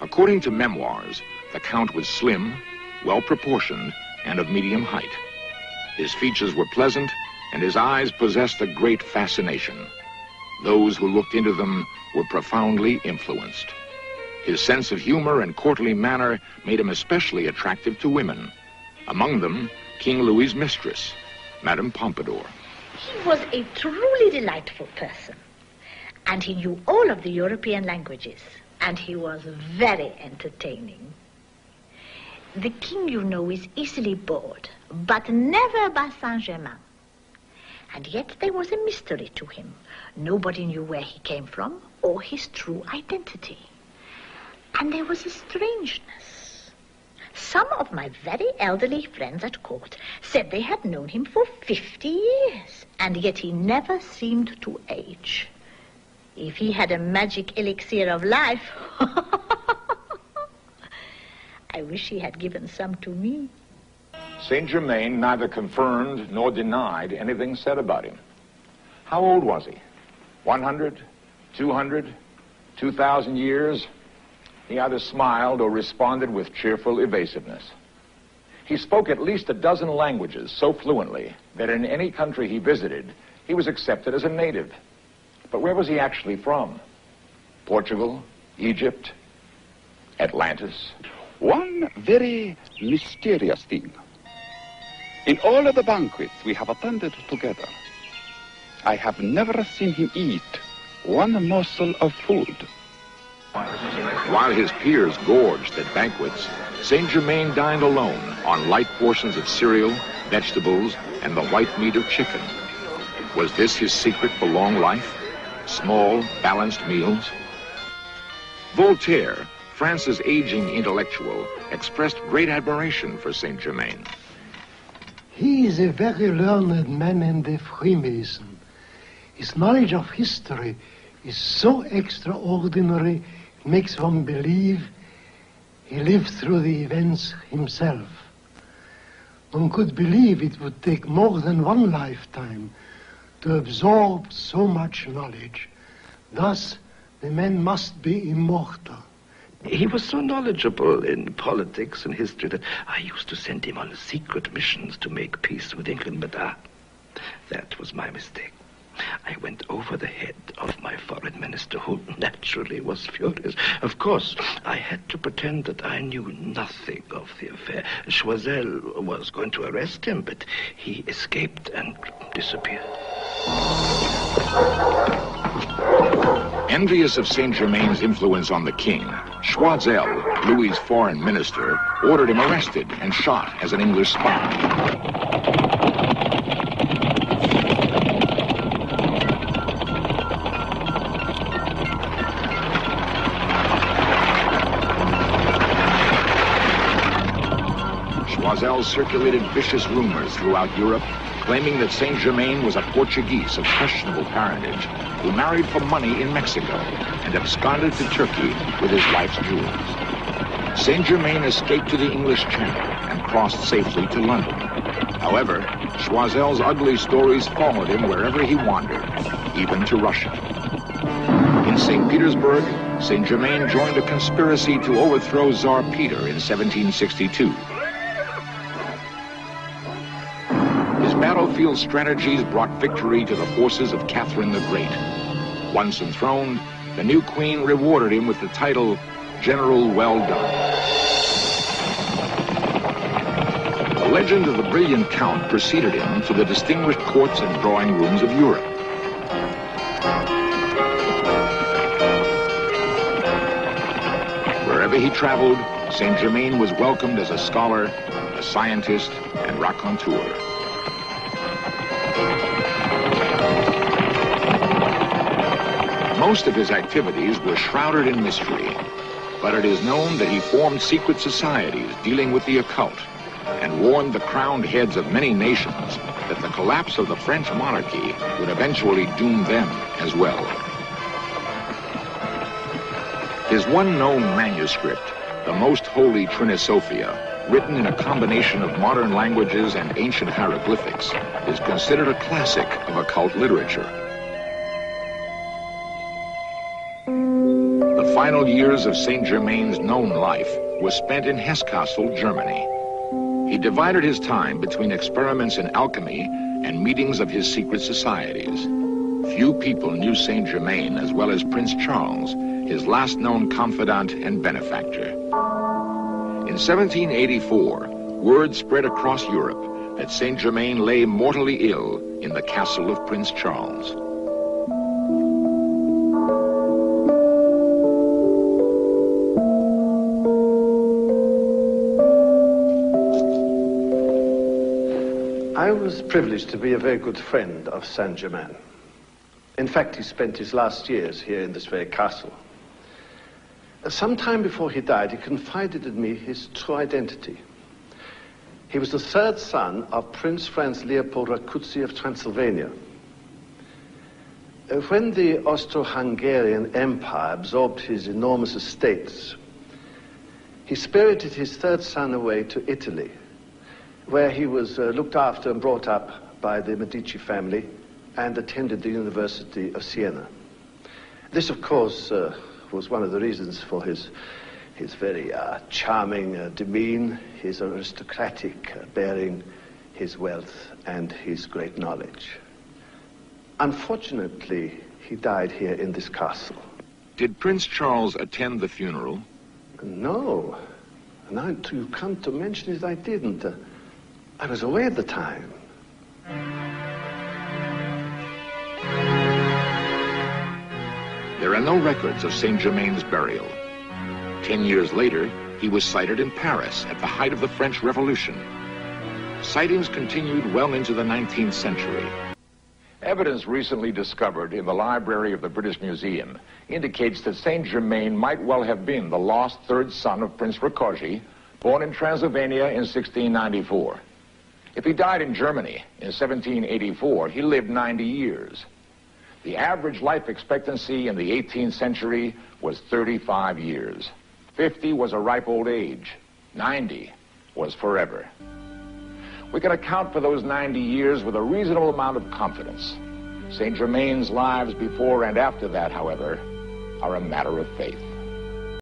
According to memoirs, the Count was slim, well-proportioned, and of medium height. His features were pleasant, and his eyes possessed a great fascination. Those who looked into them were profoundly influenced. His sense of humor and courtly manner made him especially attractive to women. Among them, King Louis's mistress, Madame Pompadour. He was a truly delightful person, and he knew all of the European languages, and he was very entertaining. The king, you know, is easily bored, but never by Saint-Germain. And yet there was a mystery to him. Nobody knew where he came from or his true identity. And there was a strangeness. Some of my very elderly friends at court said they had known him for 50 years, and yet he never seemed to age. If he had a magic elixir of life, I wish he had given some to me. Saint-Germain neither confirmed nor denied anything said about him. How old was he? 100? 200? 2,000 years? He either smiled or responded with cheerful evasiveness. He spoke at least a dozen languages so fluently that in any country he visited, he was accepted as a native. But where was he actually from? Portugal? Egypt? Atlantis? One very mysterious thing. In all of the banquets we have attended together, I have never seen him eat one morsel of food. While his peers gorged at banquets, Saint-Germain dined alone on light portions of cereal, vegetables, and the white meat of chicken. Was this his secret for long life? Small, balanced meals? Voltaire, France's aging intellectual, expressed great admiration for Saint-Germain. He is a very learned man and a Freemason. His knowledge of history is so extraordinary, it makes one believe he lived through the events himself. One could believe it would take more than one lifetime to absorb so much knowledge. Thus, the man must be immortal. He was so knowledgeable in politics and history that I used to send him on secret missions to make peace with England, but that was my mistake. I went over the head of my foreign minister, who naturally was furious. Of course, I had to pretend that I knew nothing of the affair. Choiseul was going to arrest him, but he escaped and disappeared. Envious of Saint-Germain's influence on the king, Choiseul, Louis's foreign minister, ordered him arrested and shot as an English spy. Choiseul circulated vicious rumors throughout Europe, claiming that Saint-Germain was a Portuguese of questionable parentage who married for money in Mexico and absconded to Turkey with his wife's jewels. Saint-Germain escaped to the English Channel and crossed safely to London. However, Choiseul's ugly stories followed him wherever he wandered, even to Russia. In St. Petersburg, Saint-Germain joined a conspiracy to overthrow Tsar Peter in 1762. Battlefield strategies brought victory to the forces of Catherine the Great. Once enthroned, the new queen rewarded him with the title General Well Done. The legend of the brilliant Count preceded him to the distinguished courts and drawing rooms of Europe. Wherever he traveled, Saint-Germain was welcomed as a scholar, a scientist, and raconteur. Most of his activities were shrouded in mystery, but it is known that he formed secret societies dealing with the occult and warned the crowned heads of many nations that the collapse of the French monarchy would eventually doom them as well. His one known manuscript, the Most Holy Trinisophia, written in a combination of modern languages and ancient hieroglyphics, is considered a classic of occult literature. The final years of Saint-Germain's known life were spent in Hesse-Kassel, Germany. He divided his time between experiments in alchemy and meetings of his secret societies. Few people knew Saint-Germain as well as Prince Charles, his last known confidant and benefactor. In 1784, word spread across Europe that Saint-Germain lay mortally ill in the castle of Prince Charles. I was privileged to be a very good friend of Saint-Germain. In fact, he spent his last years here in this very castle. Some time before he died, he confided in me his true identity. He was the third son of Prince Franz Leopold Rákóczi of Transylvania. When the Austro-Hungarian Empire absorbed his enormous estates, he spirited his third son away to Italy, where he was looked after and brought up by the Medici family and attended the University of Siena. This, of course, was one of the reasons for his very charming demeanor, his aristocratic bearing, his wealth, and his great knowledge. Unfortunately, he died here in this castle. Did Prince Charles attend the funeral? No. Now you come to mention it, I didn't. I was away at the time. There are no records of Saint-Germain's burial. 10 years later, he was sighted in Paris at the height of the French Revolution. Sightings continued well into the 19th century. Evidence recently discovered in the library of the British Museum indicates that Saint-Germain might well have been the lost third son of Prince Rákóczi, born in Transylvania in 1694. If he died in Germany in 1784, he lived 90 years. The average life expectancy in the 18th century was 35 years. 50 was a ripe old age. 90 was forever. We can account for those 90 years with a reasonable amount of confidence. Saint-Germain's lives before and after that, however, are a matter of faith.